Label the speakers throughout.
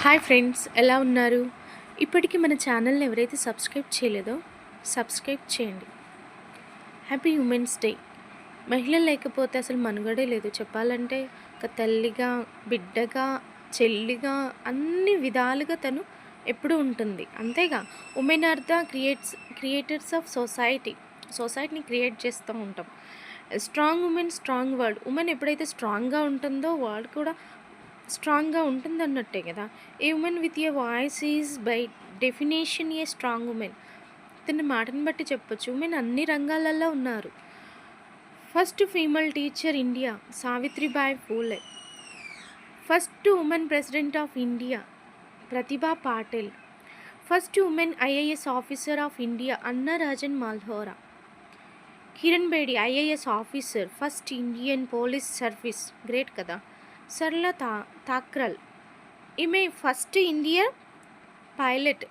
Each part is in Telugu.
Speaker 1: హాయ్ ఫ్రెండ్స్, ఎలా ఉన్నారు? ఇప్పటికీ మన ఛానల్ని ఎవరైతే సబ్స్క్రైబ్ చేయలేదో సబ్స్క్రైబ్ చేయండి. Happy women's day. మహిళలు లేకపోతే అసలు మనుగడే లేదు. చెప్పాలంటే ఒక తల్లిగా, బిడ్డగా, చెల్లిగా అన్ని విధాలుగా తను ఎప్పుడూ ఉంటుంది. అంతేగా, women are the creators of సొసైటీని క్రియేట్ చేస్తూ ఉంటాం. Strong women, strong world. Women ఎప్పుడైతే స్ట్రాంగ్గా ఉంటుందో వరల్డ్ కూడా స్ట్రాంగ్గా ఉంటుందన్నట్టే కదా. A women with a voice is by definition a strong women. తన మాటను బట్టి చెప్పొచ్చు, ఉమెన్ అన్ని రంగాలలో ఉన్నారు. First female teacher India Savitribai Phule. First women president of India Pratibha Patil. First women IAS officer of India Anna Rajan Malhotra. Kiran Bedi IAS officer, first Indian police service. Great కదా. సరళ థాక్రల్, ఈమె first Indian pilot.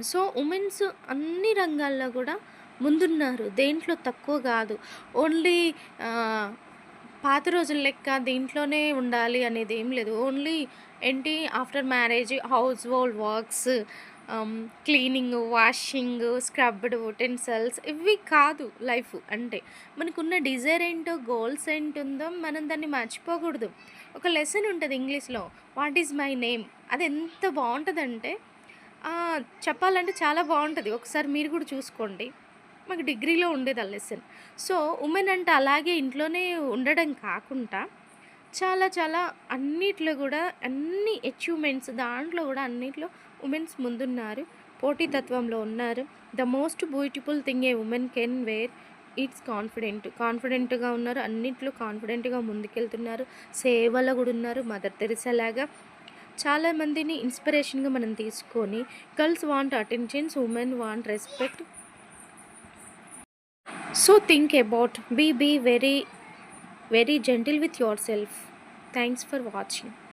Speaker 1: So women's అన్ని రంగాల్లో కూడా ముందున్నారు, దేంట్లో తక్కువ కాదు. ఓన్లీ పాత రోజుల లెక్క దీంట్లోనే ఉండాలి అనేది ఏం లేదు. ఓన్లీ ఏంటి, after marriage household works, cleaning, washing, scrubbed utensils ఇవి కాదు లైఫ్. అంటే మనకున్న డిజైర్ ఏంటో, గోల్స్ ఏంటుందో మనం దాన్ని మర్చిపోకూడదు. ఒక లెసన్ ఉంటుంది ఇంగ్లీష్లో, వాట్ ఈజ్ మై నేమ్. అది ఎంత బాగుంటుందంటే చెప్పాలంటే చాలా బాగుంటుంది. ఒకసారి మీరు కూడా చూసుకోండి. మాకు డిగ్రీలో ఉండేది ఆ లెసన్. సో ఉమెన్ అంటే అలాగే ఇంట్లోనే ఉండడం కాకుండా చాలా చాలా అన్నిట్లో కూడా, అన్ని అచీవ్మెంట్స్ దాంట్లో కూడా అన్నిట్లో ఉమెన్స్ ముందున్నారు, పోటీతత్వంలో ఉన్నారు. The most beautiful thing A women can where it's కాన్ఫిడెంట్గా ఉన్నారు, అన్నిట్లో కాన్ఫిడెంట్గా ముందుకెళ్తున్నారు. సేవలో కూడా ఉన్నారు. మదర్ తెరిసా లాగా చాలామందిని ఇన్స్పిరేషన్గా మనం తీసుకొని, girls want attentions, women want respect. So think about, be very very gentle with yourself. Thanks for watching.